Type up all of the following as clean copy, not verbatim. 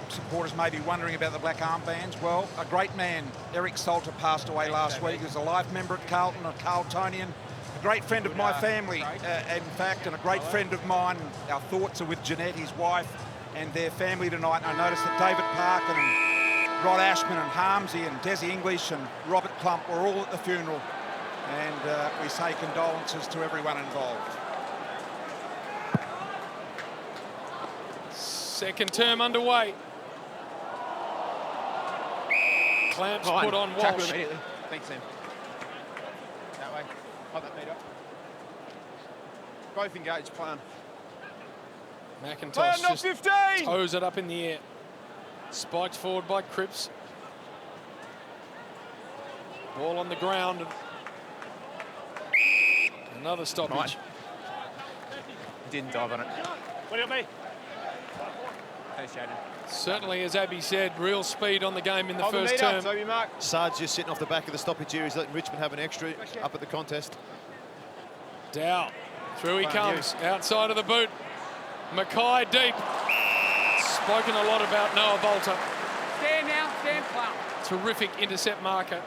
supporters may be wondering about the black armbands. Well, a great man, Eric Salter, passed away last week. He was a life member at Carlton, a Carltonian, a great friend of my family, in fact, and a great friend of mine. Our thoughts are with Jeanette, his wife, and their family tonight. And I noticed that David Parkin and Rod Ashman and Harmsy and Desi English and Robert Clump were all at the funeral. And we say condolences to everyone involved. Second term underway. Clamps put on Walsh. Immediately. Thanks, Sam. That way. Hold that meter. Both engaged, plan. McIntosh just 15. Toes it up in the air. Spiked forward by Cripps. Ball on the ground. Another stoppage. Didn't dive on it. What about me? Certainly, as Abby said, real speed on the game in the first term. Sard's just sitting off the back of the stoppage here. He's letting Richmond have an extra up at the contest. Dow, through he comes, outside of the boot. Mackay deep. Spoken a lot about Noah Bolter. Stand now, stand clown. Terrific intercept marker.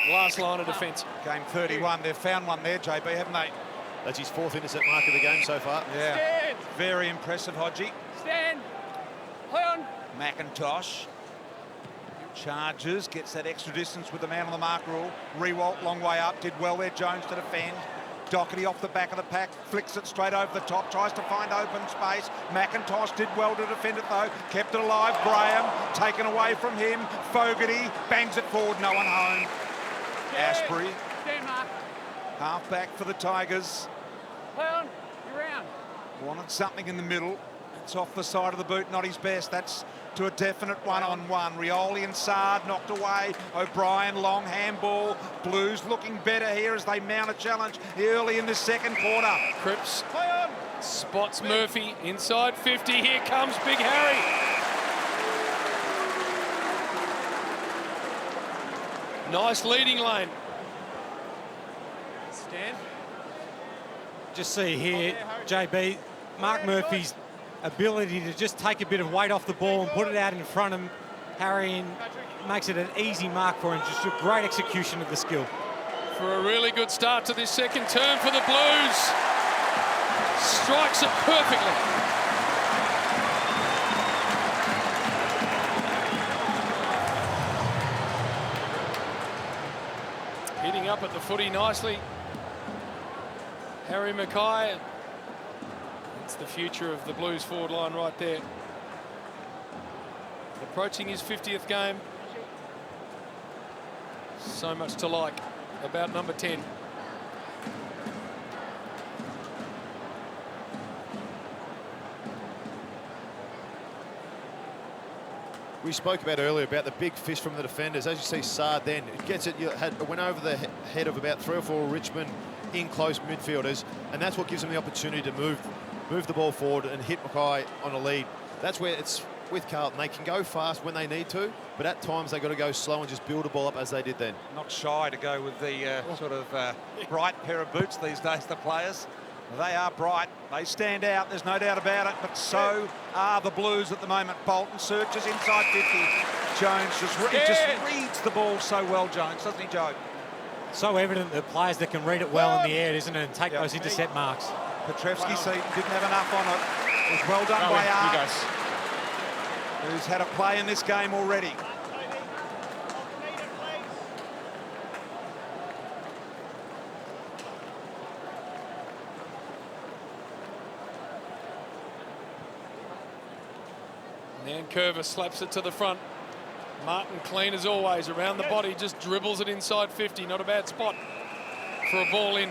Last line of defence. Game 31, they've found one there, JB, haven't they? That's his 4th intercept mark of the game so far. Yeah, Stand. Very impressive, Hodgie. Stand. Play on. McIntosh charges, gets that extra distance with the man on the mark rule. Rewalt, long way up, did well there, Jones to defend. Doherty off the back of the pack, flicks it straight over the top, tries to find open space. McIntosh did well to defend it though, kept it alive. Graham, taken away from him. Fogarty, bangs it forward, no one home. Ashbury, half back for the Tigers. Play on, you're round. Wanted something in the middle. It's off the side of the boot, not his best. That's to a definite one-on-one. Rioli and Sard knocked away. O'Brien, long handball. Blues looking better here as they mount a challenge early in the second quarter. Cripps spots Murphy inside 50. Here comes Big Harry. Nice leading lane. Stand. Just see here, JB, Mark Murphy's ability to just take a bit of weight off the ball and put it out in front of him. Harry and makes it an easy mark for him. Just a great execution of the skill. For a really good start to this second term for the Blues. Strikes it perfectly. Hitting up at the footy nicely. Harry Mackay. It's the future of the Blues forward line right there. Approaching his 50th game. So much to like about number 10. We spoke about earlier about the big fish from the defenders. As you see, Sard then gets it. Went over the head of about 3 or 4 Richmond in close midfielders, and that's what gives them the opportunity to move the ball forward and hit Mackay on a lead. That's where it's with Carlton. They can go fast when they need to, but at times they've got to go slow and just build a ball up as they did then. Not shy to go with the sort of bright pair of boots these days, the players. They are bright. They stand out. There's no doubt about it. But so are the Blues at the moment. Bolton searches inside 50. Jones just reads the ball so well, Jones, doesn't he, Joe? So evident that players that can read it well in the air, isn't it, and take those intercept marks. Petrevski-Seton didn't have enough on it. It was well done by Arts, who's had a play in this game already. Curver slaps it to the front. Martin clean as always around the body, just dribbles it inside 50. Not a bad spot for a ball in.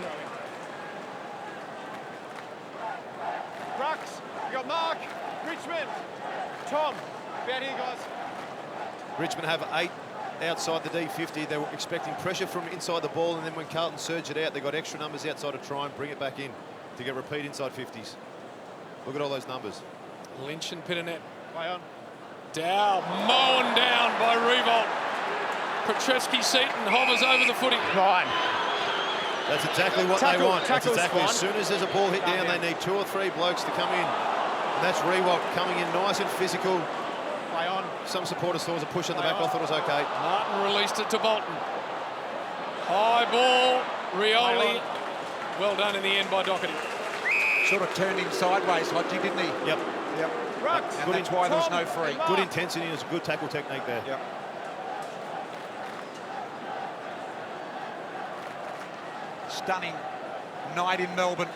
Rux, you got Mark, Richmond, Tom, about here, guys. Richmond have 8 outside the D50. They were expecting pressure from inside the ball, and then when Carlton surged it out, they got extra numbers outside to try and bring it back in to get repeat inside 50s. Look at all those numbers. Lynch and Pitternet. Play on. Dow, mown down by Revolt. Petrevski-Seton hovers over the footy. Right. That's exactly what they want. That's exactly, as soon as there's a ball hit down, they need 2 or 3 blokes to come in. And that's Revolt coming in nice and physical, Play on. Some supporters thought it was a push on the back. I thought it was okay. Martin released it to Bolton. High ball, Rioli. Well done in the end by Doherty. Sort of turned him sideways, Hodgie, didn't he? Yep. Yep. Ruck. And that's why there was no free. Good intensity and it's a good tackle technique there. Yep. Stunning night in Melbourne.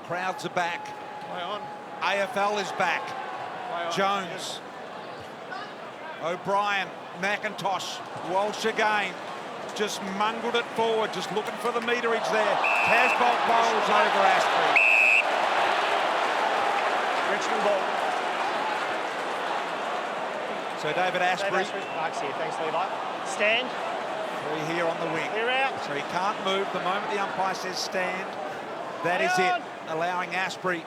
Crowds are back. Play on. AFL is back. Play on. Jones. O'Brien, McIntosh, Walsh again. Just mungled it forward, just looking for the meterage there. Casbolt bowls over Asprey. Richmond ball. So David Asprey, Mark's here. Thanks, Levi. Stand. free here on the wing. Clear out. So he can't move. The moment the umpire says stand, that is it. Allowing Asprey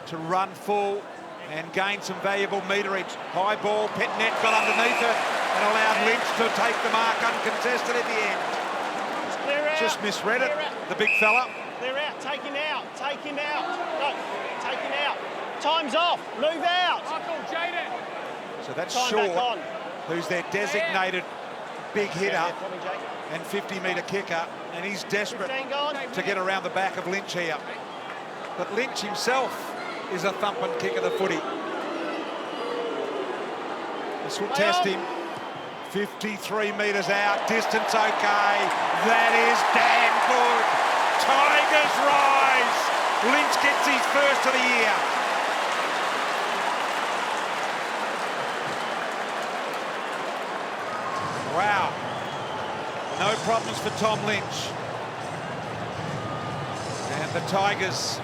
to run full and gain some valuable meterage. High ball, Petnet got underneath it and allowed Lynch to take the mark uncontested at the end. Clear out. Just misread it, the big fella. Clear out. Take him out. Take him out. No, take him out. Time's off. Move out. Michael, Jaden. So that's Time Shaw, back on. who's their designated big hitter Yeah, for me, Jake. and 50-metre kicker, and he's desperate 15 gone. to get around the back of Lynch here. But Lynch himself is a thumping kick of the footy. This will test him. 53 metres out, distance okay. That is damn good. Tigers rise. Lynch gets his first of the year. Wow. No problems for Tom Lynch. And the Tigers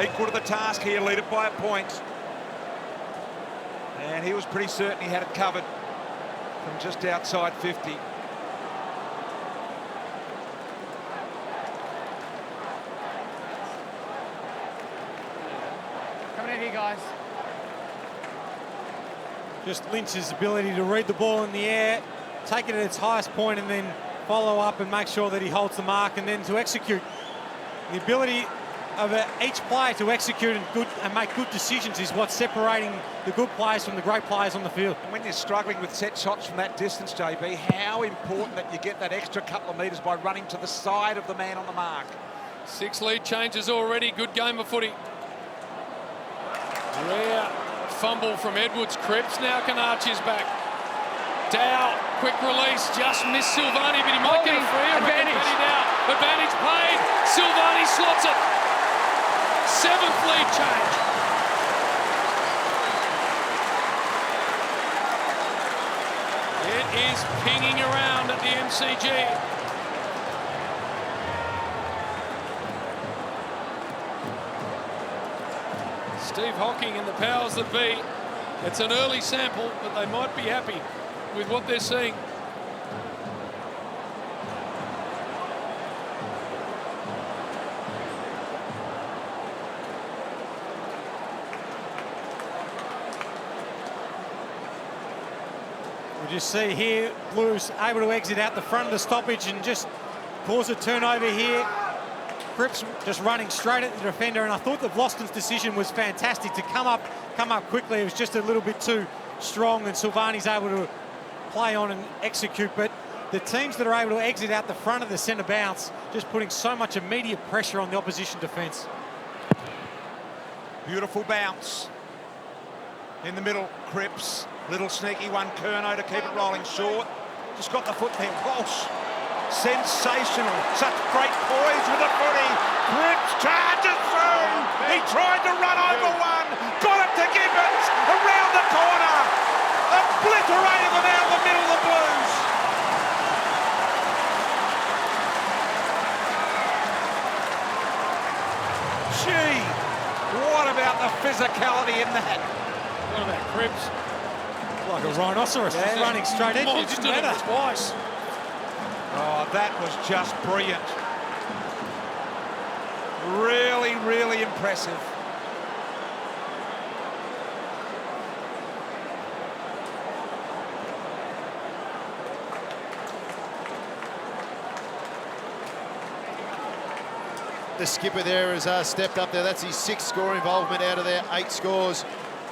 equal to the task here, lead it by a point. And he was pretty certain he had it covered from just outside 50. Coming in here, guys. Just Lynch's ability to read the ball in the air, take it at its highest point and then follow up and make sure that he holds the mark and then to execute. The ability of each player to execute and make good decisions is what's separating the good players from the great players on the field. And when you're struggling with set shots from that distance, JB, how important that you get that extra couple of metres by running to the side of the man on the mark. 6 lead changes already. Good game of footy. Rare fumble from Edwards. Cripps now Canarchi's back. Dow, quick release, just missed Silvani, but he might get a free. Advantage. Advantage played. Silvani slots it. 7th lead change. It is pinging around at the MCG. Steve Hocking and the powers that be. It's an early sample, but they might be happy with what they're seeing. We just see here, Blues able to exit out the front of the stoppage and just cause a turnover here. Cripps just running straight at the defender, and I thought that Vlosten's decision was fantastic to come up quickly. It was just a little bit too strong, and Silvani's able to play on and execute. But the teams that are able to exit out the front of the centre bounce, just putting so much immediate pressure on the opposition defence. Beautiful bounce. In the middle, Cripps. Little sneaky one, Curnow to keep it rolling short. Just got the foot there. Walsh. Sensational. Such great poise with the footy. Cripps charges through. He tried to run over one. Got it to Gibbons. Around the corner. Obliterating them out of the middle of the Blues. Gee, what about the physicality in that? What about Cripps? Like a rhinoceros, just running straight at you. Monstered him twice. Oh, that was just brilliant. Really, really impressive. The skipper there has stepped up there. That's his 6th score involvement out of their 8 scores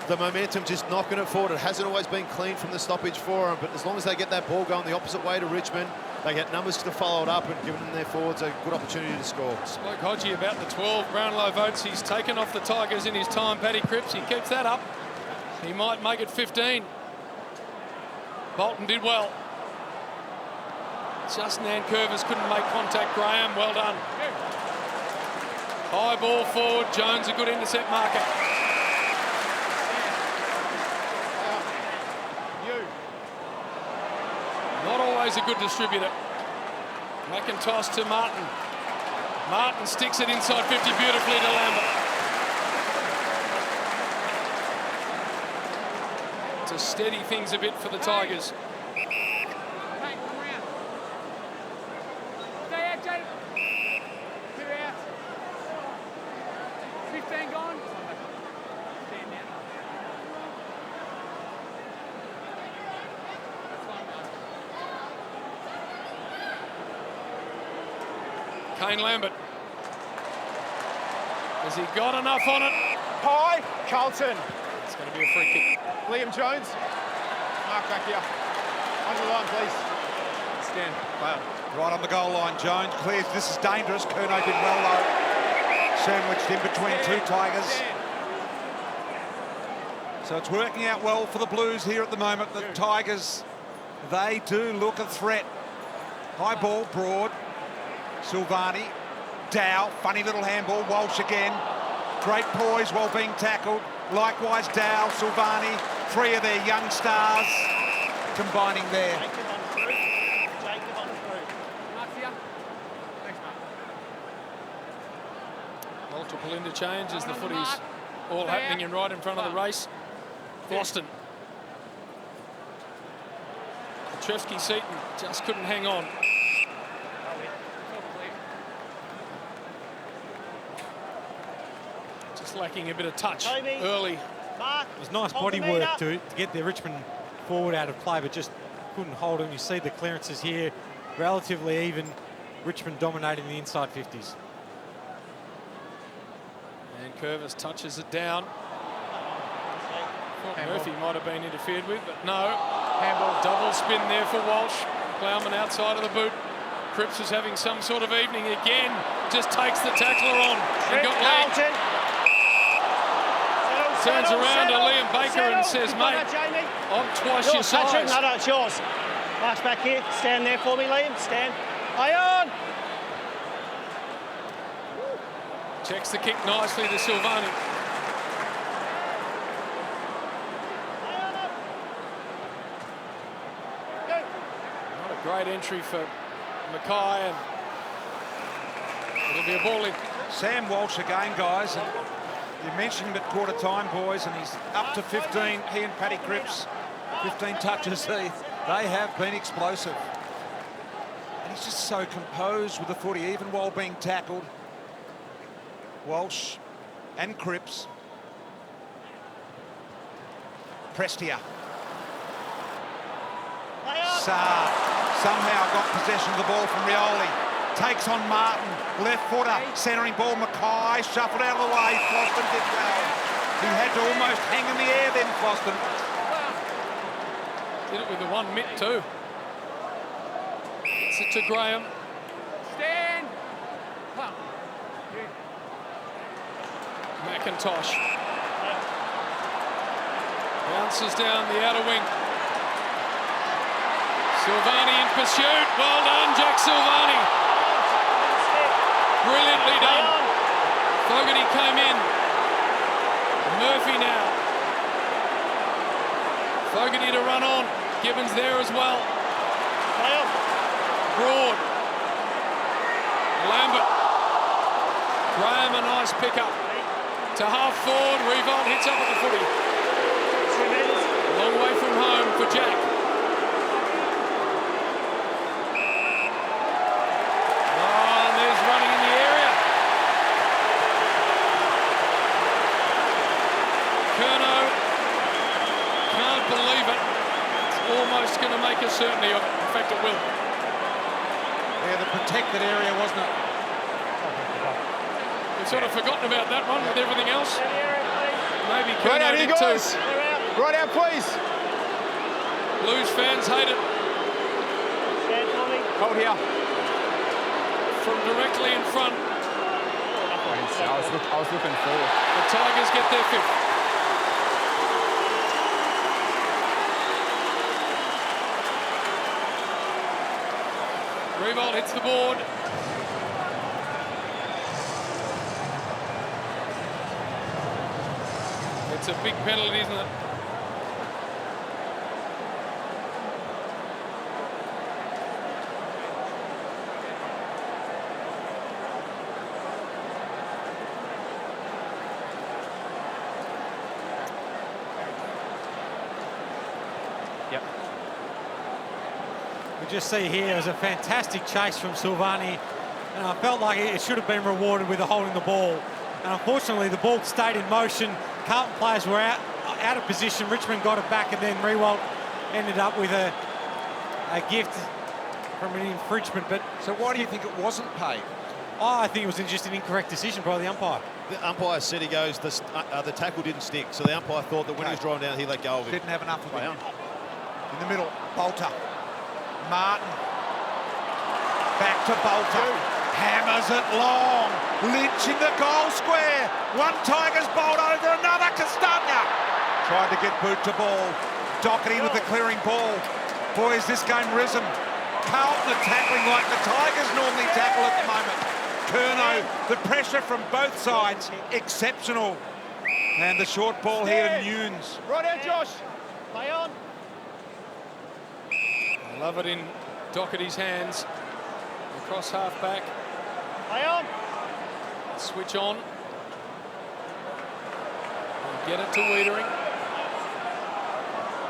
the momentum just knocking it forward. It hasn't always been clean from the stoppage for them, but as long as they get that ball going the opposite way to Richmond, they get numbers to follow it up and giving them their forwards a good opportunity to score. Spoke Hodgie about the 12 Brownlow votes he's taken off the Tigers in his time. Paddy Cripps, he keeps that up. He might make it 15. Bolton did well. Just Nankervis couldn't make contact. Graham, well done. High ball forward. Jones, a good intercept marker. Not always a good distributor. McIntosh to Martin. Martin sticks it inside 50 beautifully to Lambert. To steady things a bit for the Tigers. Kane Lambert. Has he got enough on it? High, Carlton. It's going to be a free kick. Liam Jones. Mark back here. On the line, please. Stand. Wow. Right on the goal line, Jones clears. This is dangerous. Curnow did well though. Sandwiched in between two Tigers. So it's working out well for the Blues here at the moment. The Tigers, they do look a threat. High ball, Broad. Silvani, Dow, funny little handball, Walsh again. Great poise while being tackled. Likewise, Dow, Silvani, three of their young stars combining there. Jacob on through. Jacob on through. Thanks, Mark. Multiple interchanges. The footy's all happening in right in front of the race. Boston. Petrevski-Seton just couldn't hang on. Lacking a bit of touch early. Mark. It was nice body work to get the Richmond forward out of play, but just couldn't hold him. You see the clearances here, relatively even. Richmond dominating the inside 50s. And Curvis touches it down. Thought Murphy might have been interfered with, but no. Handball. Double spin there for Walsh. Plowman outside of the boot. Cripps is having some sort of evening again. Just takes the tackler on. And got Carlton. Turns around to Liam Baker and says, mate, I'm twice your size. No, it's yours. Mark's back here. Stand there for me, Liam. Stand. High on. Checks the kick nicely to Silvani. Not a great entry for Mackay, and it'll be a ball in. Sam Walsh again, guys. You mentioned him at quarter time, boys, and he's up to 15. He and Paddy Cripps, 15 touches. They have been explosive. And he's just so composed with the footy, even while being tackled. Walsh and Cripps. Prestia. Saar somehow got possession of the ball from Rioli. Takes on Martin, left footer, centering ball, Mackay, shuffled out of the way. Foston did well. He had to almost hang in the air then, Foston. Did it with the one mitt too. Gets it to Graham. Stand. McIntosh. Bounces down the outer wing. Silvani in pursuit. Well done, Jack Silvani. Brilliantly done. Fogarty came in. Murphy now. Fogarty to run on. Gibbons there as well. Broad. Lambert. Graham, a nice pickup. To half forward. Revolt hits up at the footy. Long way from home for Jack. Almost going to make a certainty of it. In fact, it will. Yeah, the protected area, wasn't it? We've sort of forgotten about that one with everything else. Maybe Right Kerno out here, did too. guys. Right out, please. Blues fans hate it. Stand for me. Hold here. From directly in front, I was looking forward. the Tigers get their 5th. Riewoldt hits the board. It's a big penalty, isn't it? We just see here it was a fantastic chase from Silvani, and I felt like it should have been rewarded with holding the ball. And unfortunately, the ball stayed in motion. Carlton players were out of position. Richmond got it back, and then Riewoldt ended up with a gift from an infringement. But So why do you think it wasn't paid? I think it was just an incorrect decision by the umpire. The umpire said, he goes, the tackle didn't stick. So the umpire thought that when he was driving down, he let go of it. Didn't have enough of it. In the middle, Bolter. Martin. Back to Bolter. Hammers it long. Lynch in the goal square. One Tigers bowled over another. Castagna tried to get boot to ball. Doherty with the clearing ball. Boys, this game risen. Carlton are tackling like the Tigers normally tackle at the moment. Curnow, the pressure from both sides, exceptional. And the short ball here to Nunes. Right out, Josh. Play on. Love it in Doherty's hands. Across half back. Play on. Switch on. And get it to Wiedering.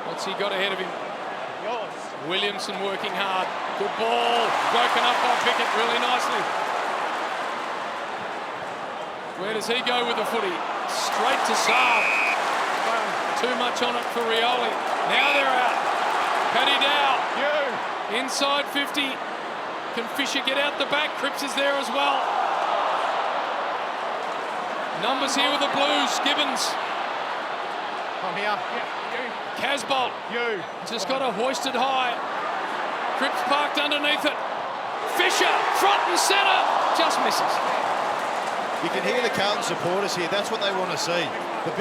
What's he got ahead of him? Yours. Williamson working hard. Good ball. Broken up by Pickett really nicely. Where does he go with the footy? Straight to Saab. Too much on it for Rioli. Now they're out. Paddy Dow. Inside 50. Can Fisher get out the back? Cripps is there as well. Numbers here with the Blues. Gibbons. I'm here. Casbolt. Just got to hoist it high. Cripps parked underneath it. Fisher, front and centre. Just misses. You can hear the Carlton supporters here. That's what they want to see. The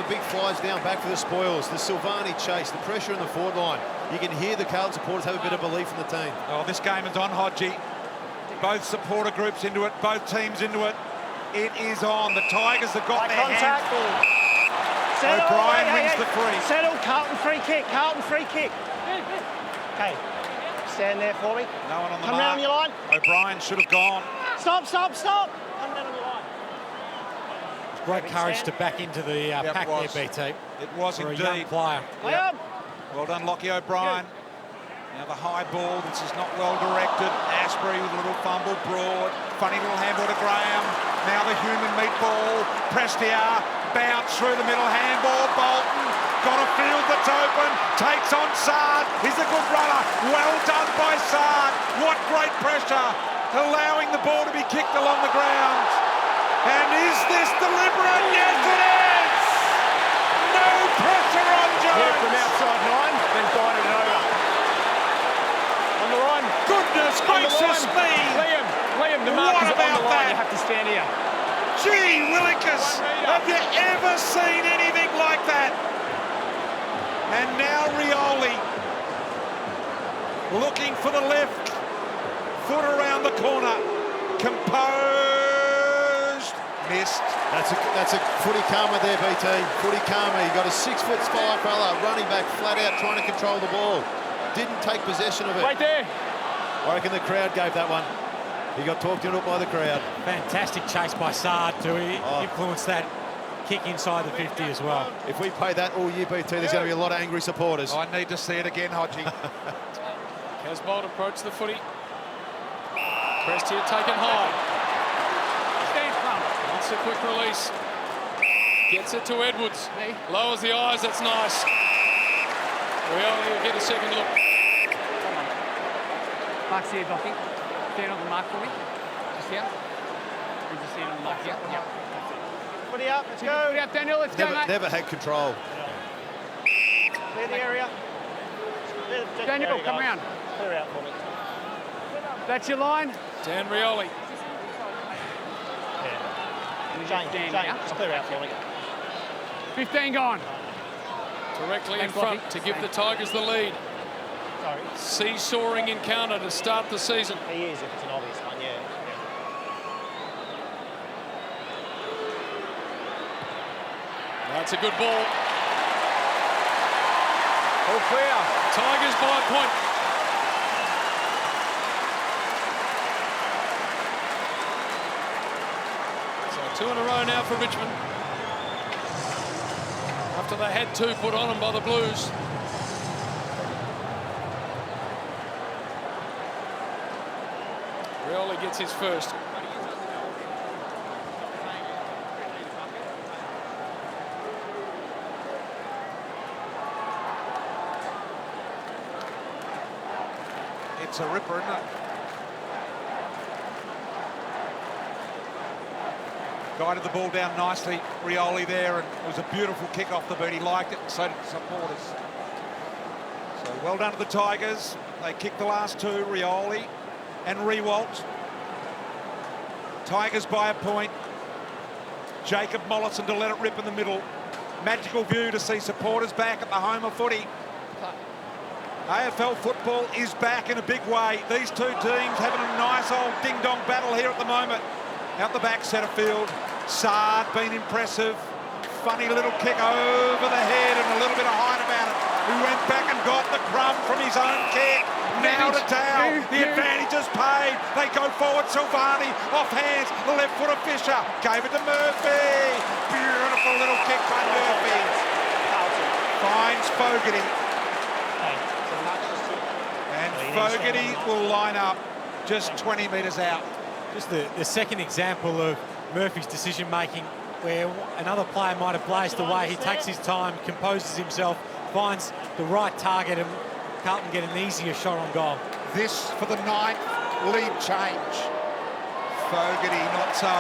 big flies down back for the spoils. The Silvani chase, the pressure in the forward line. You can hear the Carlton supporters have a bit of belief in the team. Oh, this game is on, Hodgie. Both supporter groups into it, both teams into it. It is on. The Tigers have got their Contact. handful. Settle. O'Brien Hey, wins hey, the free. Settle. Carlton free kick. Carlton free kick. Okay. Stand there for me. No one on the Come mark. round your line. O'Brien should have gone. Stop, stop, stop. Come down on your line. Great courage to back into the pack it was. there, BT. It was For a young indeed. player. Play on. Well done, Lockie O'Brien. Now the high ball, this is not well directed. Asprey with a little fumble, Broad. Funny little handball to Graham. Now the human meatball. Prestia, bounce through the middle, handball. Bolton, got a field that's open. Takes on Sard. He's a good runner. Well done by Sard. What great pressure. Allowing the ball to be kicked along the ground. And is this deliberate? Yes, it is! No pressure on Jones. Here from outside 9, then guided it over. On the line. Goodness gracious me! Liam, the mark What is on about the line. that? You have to stand here. Gee Willikers, have you ever seen anything like that? And now Rioli looking for the left foot around the corner. Composed, missed. That's a footy karma there, BT. Footy karma. You got a 6'5" fella running back flat out trying to control the ball. Didn't take possession of it. Right there. I reckon the crowd gave that one. He got talked into it by the crowd. Fantastic chase by Sard to influence that kick inside the 50 as well. If we pay that all year, BT, there's going to be a lot of angry supporters. I need to see it again, Hodgie. Casbolt approached the footy. Prestia taken high. Wants a quick release. Gets it to Edwards. Lowers the eyes, that's nice. Rioli will get a second look. Mark's here blocking. Stand on the mark for me. Just here. You just stand on the mark here. Yeah. Footy up, let's go. Footy up, Daniel, let's go, mate. Never had control. Clear the area. Daniel, come round. Clear out for me. That's your line. Dan Rioli. Jane, just clear out for me. 15 gone. Directly in Thanks, front Lockie. to give the Tigers the lead. Sorry. Seesawing encounter to start the season. He is if it's an obvious one, yeah. That's a good ball. All clear. Tigers by a point. So 2 in a row now for Richmond. After they had 2 put on them by the Blues. Rioli gets his first. It's a ripper, isn't it? Guided the ball down nicely, Rioli there, and it was a beautiful kick off the boot. He liked it, and so did the supporters. So well done to the Tigers. They kicked the last 2, Rioli and Rewalt. Tigers by a point. Jacob Mollison to let it rip in the middle. Magical view to see supporters back at the home of footy. AFL football is back in a big way. These 2 teams having a nice old ding-dong battle here at the moment. Out the back centre field, Saad been impressive. Funny little kick over the head and a little bit of height about it. Who went back and got the crumb from his own kick. Now to Dow, the advantage is paid. They go forward, Silvani, off hands, the left foot of Fisher. Gave it to Murphy. Beautiful little kick by Murphy. Carlton. Finds Fogarty. Hey, so much as to... And Fogarty will line up just 20 metres out. Just the second example of Murphy's decision-making, where another player might have blazed away. He takes his time, composes himself, finds the right target, and Carlton get an easier shot on goal. This for the 9th lead change. Fogarty, not so.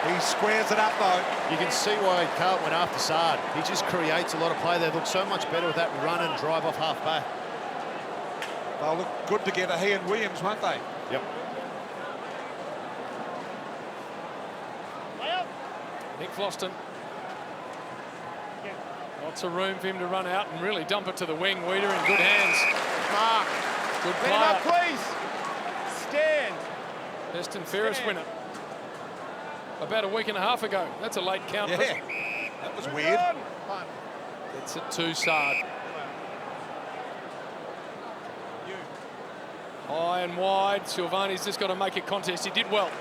He squares it up, though. You can see why Carlton went after Saad. He just creates a lot of play. They look so much better with that run and drive off half-back. They'll look good together, he and Williams, won't they? Yep. Nick Floston. Lots of room for him to run out and really dump it to the wing. Weeder in good hands. Mark. Good Let him up, play. please. Stand. Best and fairest winner. About a week and a half ago. That's a late count. Yeah, that was weird. It's it to Saad. High and wide. Silvani's just got to make a contest. He did well.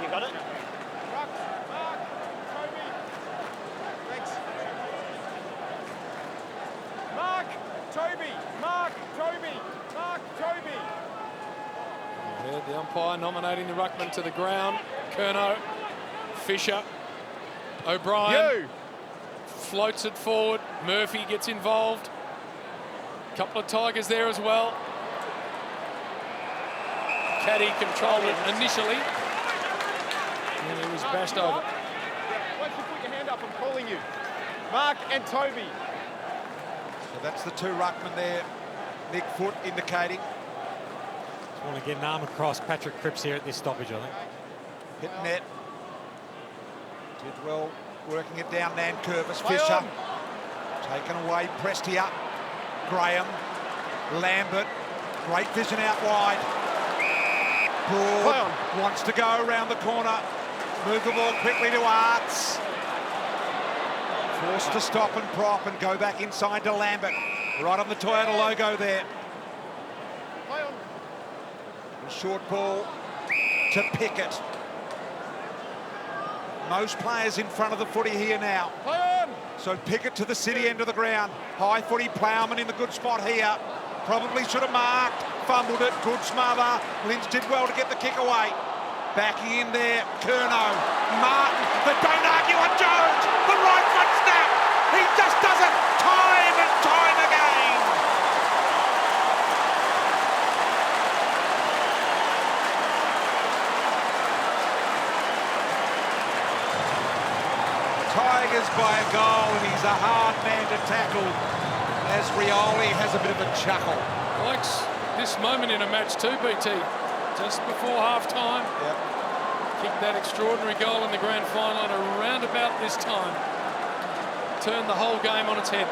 You got it? Mark, Toby. Thanks. Mark, Toby. Yeah, the umpire nominating the ruckman to the ground. Curnow, Fisher, O'Brien. Floats it forward. Murphy gets involved. Couple of Tigers there as well. Caddy controlled it initially. And he was bashed over. Once you put your hand up, I'm calling you. Mark and Toby. So that's the 2 ruckmen there. Nick Foot indicating. Just want to get an arm across Patrick Cripps here at this stoppage, I think. Hit net. Did well working it down Nankervis. Fisher. Taken away. Prestia. Graham. Lambert. Great vision out wide. Broad wants to go around the corner. Move the ball quickly to Arts. Forced to stop and prop and go back inside to Lambert. Right on the Toyota logo there. Short ball to Pickett. Most players in front of the footy here now. So Pickett to the city end of the ground. High footy, Plowman in the good spot here. Probably should have marked. Fumbled it, good smother. Lynch did well to get the kick away. Backing in there, Curnow, Martin, but don't argue on Jones. The right foot snap. He just does it time and time again. Tigers by a goal, and he's a hard man to tackle as Rioli has a bit of a chuckle. Likes this moment in a match too, BT. Just before half-time. Yep. Kicked that extraordinary goal in the grand final at around about this time. Turned the whole game on its head.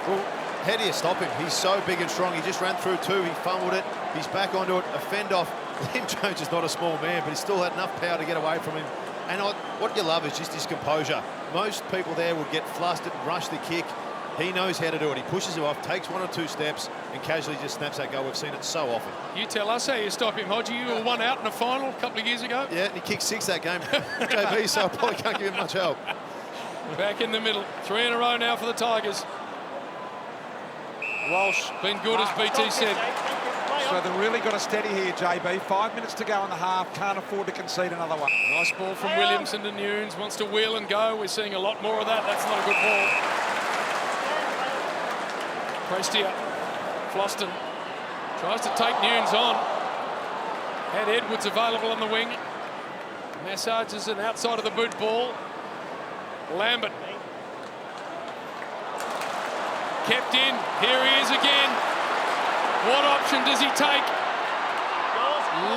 Well, how do you stop him? He's so big and strong. He just ran through two. He fumbled it. He's back onto it. A fend off. Liam Jones is not a small man, but he still had enough power to get away from him. And what you love is just his composure. Most people there would get flustered and rush the kick. He knows how to do it. He pushes it off, takes 1 or 2 steps, and casually just snaps that goal. We've seen it so often. You tell us how you stop him, Hodgie. You were 1 out in a final a couple of years ago. Yeah, and he kicked 6 that game, JB, so I probably can't give him much help. Back in the middle. 3 in a row now for the Tigers. Walsh been good, as BT said. So they've really got to steady here, JB. 5 minutes to go in the half. Can't afford to concede another one. Nice ball from Williamson to Nunes. Wants to wheel and go. We're seeing a lot more of that. That's not a good ball. Prestia, Floston tries to take Nunes on. Had Edwards available on the wing. Massages an outside of the boot ball. Lambert. Kept in. Here he is again. What option does he take?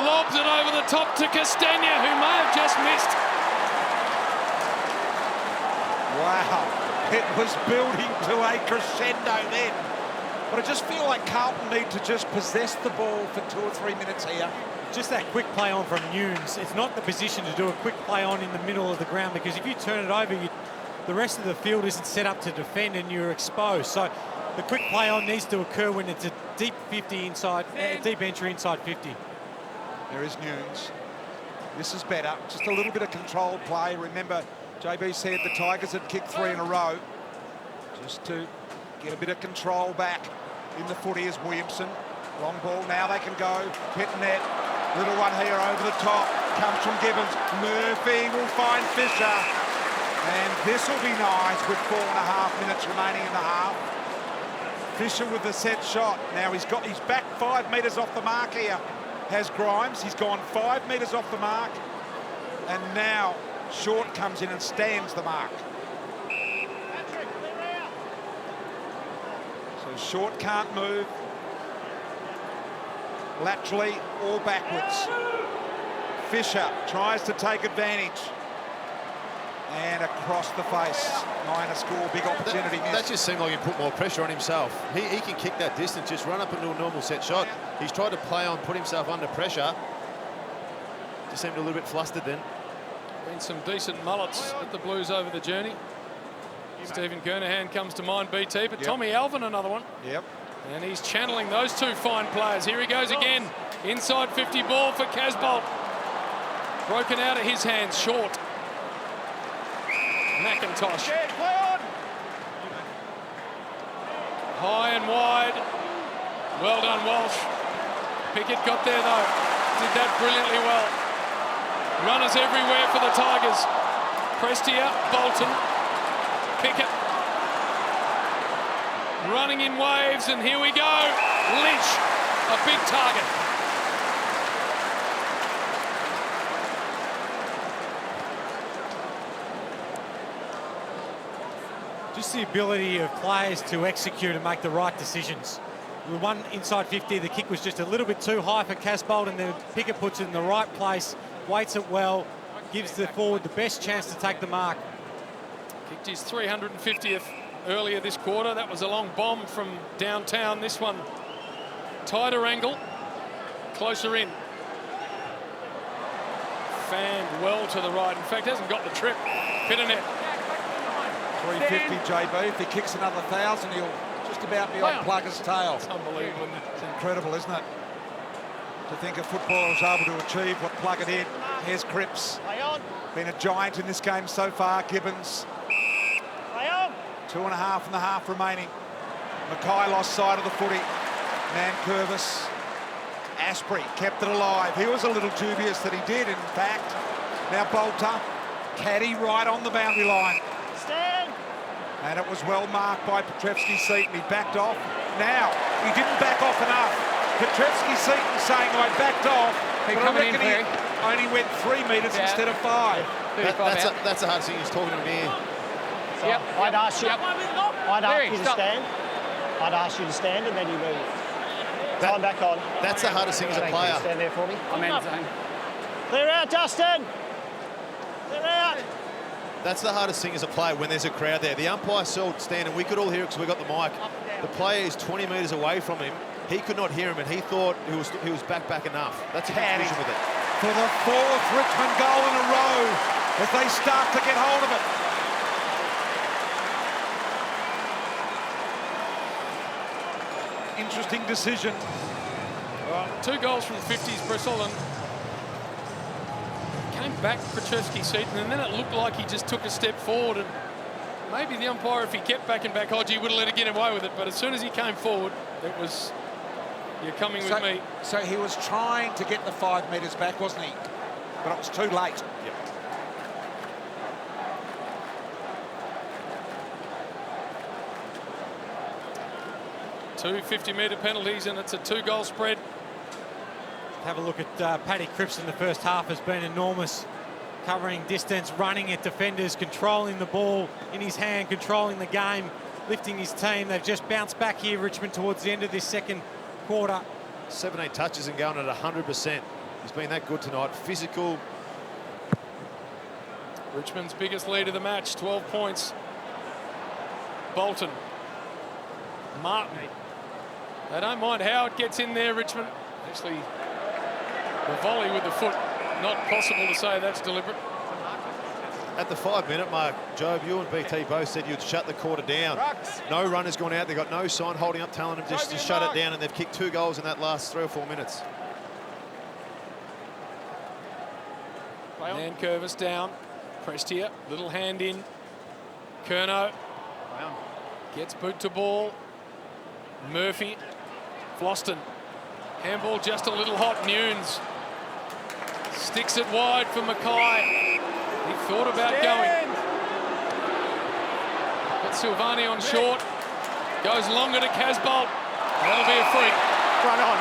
Lobs it over the top to Castagna, who may have just missed. Wow. It was building to a crescendo then. But I just feel like Carlton need to just possess the ball for 2 or 3 minutes here. Just that quick play on from Nunes. It's not the position to do a quick play on in the middle of the ground, because if you turn it over, the rest of the field isn't set up to defend and you're exposed. So the quick play on needs to occur when it's a deep 50 inside, deep entry inside 50. There is Nunes. This is better. Just a little bit of controlled play. Remember, JB said the Tigers had kicked 3 in a row. Just to get a bit of control back in the footy is Williamson. Long ball, now they can go. Pit net, little one here over the top. Comes from Gibbons. Murphy will find Fisher. And this will be nice with 4.5 minutes remaining in the half. Fisher with the set shot. Now he's back 5 metres off the mark here. Has Grimes. He's gone 5 metres off the mark. And now Short comes in and stands the mark. So Short can't move laterally or backwards. Fisher tries to take advantage. And across the face. Minor score, big opportunity. That just seemed like he put more pressure on himself. He can kick that distance, just run up into a normal set shot. He's tried to play on, put himself under pressure. Just seemed a little bit flustered then. Been some decent mullets at the Blues over the journey. Stephen Kernahan comes to mind, BT, but Tommy Alvin another one. Yep. And he's channeling those 2 fine players. Here he goes again. Inside 50 ball for Casbolt. Broken out of his hands, Short. McIntosh. High and wide. Well done, Walsh. Pickett got there, though. Did that brilliantly well. Runners everywhere for the Tigers. Prestia, Bolton, Pickett. Running in waves, and here we go. Lynch, a big target. Just the ability of players to execute and make the right decisions. The one inside 50, the kick was just a little bit too high for Casbolt, and then Pickett puts it in the right place, weights it well, gives the forward the best chance to take the mark. Kicked his 350th earlier this quarter. That was a long bomb from downtown. This one, tighter angle, closer in. Fanned well to the right. In fact, hasn't got the trip. Pitternet. 350 JB. If he kicks another 1,000, he'll just about be on Plugger's tail. It's unbelievable, isn't it? It's incredible, isn't it? To think a footballer was able to achieve what Plugger did. Here's Cripps. Been a giant in this game so far. Gibbons. 2.5 in the half remaining. Mackay lost sight of the footy. Nankervis. Asprey kept it alive. He was a little dubious that he did, in fact. Now Bolter. Caddy right on the boundary line. And it was well marked by Petrevski-Seton. He backed off. Now, he didn't back off enough. Petrevski-Seton saying, I backed off. They're coming in, only went 3 metres instead of 5. That's the hardest thing. He's talking to me. So I'd ask you, I'd ask you to stand. I'd ask you to stand and then you move. Time back on. That's the hardest thing as a player. Stand there for me. I'm in zone. Clear out, Justin. Clear out. That's the hardest thing as a player when there's a crowd there. The umpire saw stand, and we could all hear it because we got the mic. The player is 20 metres away from him. He could not hear him, and he thought he was back enough. That's a confusion with it. For the 4th Richmond goal in a row as they start to get hold of it. Interesting decision. Well, 2 goals from 50s, Bristol, and came back Petrevski-Seton, and then it looked like he just took a step forward, and maybe the umpire, if he kept backing back Hodgie, would have let it get away with it, but as soon as he came forward, it was, you're coming with me. So he was trying to get the 5 metres back, wasn't he? But it was too late. Yep. Two 50-metre penalties, and it's a 2-goal spread. Have a look at Paddy Cripps in the first half. Has been enormous, covering distance, running at defenders, controlling the ball in his hand, controlling the game, lifting his team. They've just bounced back here, Richmond, towards the end of this second quarter. 17 touches and going at 100%. He's been that good tonight. Physical. Richmond's biggest lead of the match, 12 points. Bolton. Martin. They don't mind how it gets in there, Richmond. Actually, the volley with the foot, not possible to say that's deliberate. At the 5-minute mark, Job, you and BT both said you'd shut the quarter down. No runners gone out. They've got no sign holding up, telling them just to shut it down, and they've kicked 2 goals in that last 3 or 4 minutes. And Curvis down. Pressed here. Little hand in. Curnow. Gets boot to ball. Murphy. Floston. Handball just a little hot. Nunes sticks it wide for Mackay. He thought about going. But Silvani on short. Goes longer to Casbolt. That'll be a free. Run on.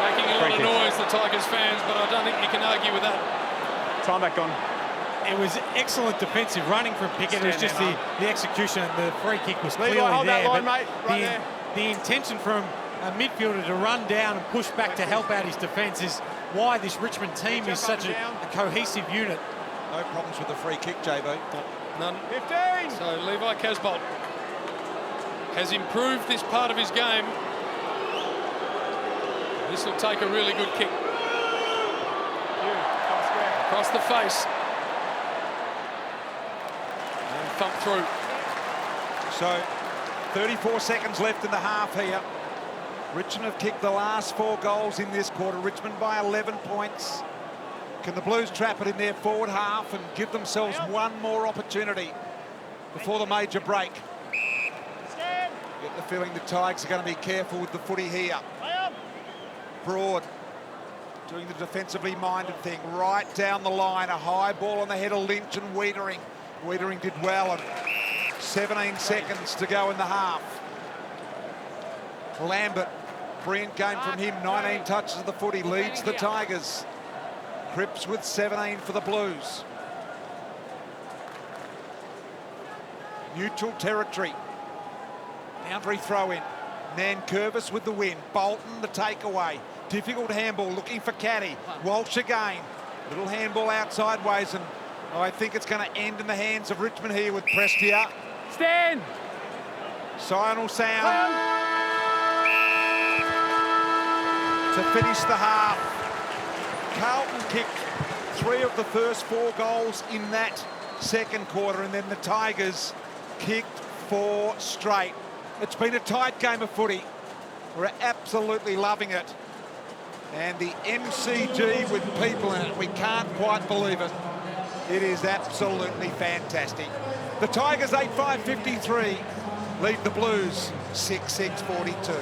Making a lot of noise, the Tigers fans, but I don't think you can argue with that. Time back on. It was excellent defensive running from Pickett. It was just the execution. The free kick was clearly hold there. that line, but mate. Right there. the intention from a midfielder to run down and push back to help out his defence is why this Richmond team is such a cohesive unit. No problems with the free kick, JB. None. 15. So Levi Casbolt has improved this part of his game. This will take a really good kick. Across the face. And thump through. So 34 seconds left in the half here. Richmond have kicked the last 4 goals in this quarter. Richmond by 11 points. Can the Blues trap it in their forward half and give themselves one more opportunity before the major break? Get the feeling the Tigers are going to be careful with the footy here. Broad doing the defensively minded thing right down the line. A high ball on the head of Lynch and Wiedering. Wiedering did well, and 17 seconds to go in the half. Lambert, brilliant game from him. 19 touches of the footy, leads the Tigers. Cripps with 17 for the Blues. Neutral territory. Boundary throw in. Nankervis with the win. Bolton the takeaway. Difficult handball, looking for Caddy. Walsh again. Little handball outside ways, and I think it's going to end in the hands of Richmond here with Prestia. Stand. Siren will sound to finish the half. Carlton kicked 3 of the first 4 goals in that second quarter, and then the Tigers kicked 4 straight. It's been a tight game of footy. We're absolutely loving it. And the MCG with people in it, we can't quite believe it. It is absolutely fantastic. The Tigers 8-5-53 lead the Blues 6-6-42.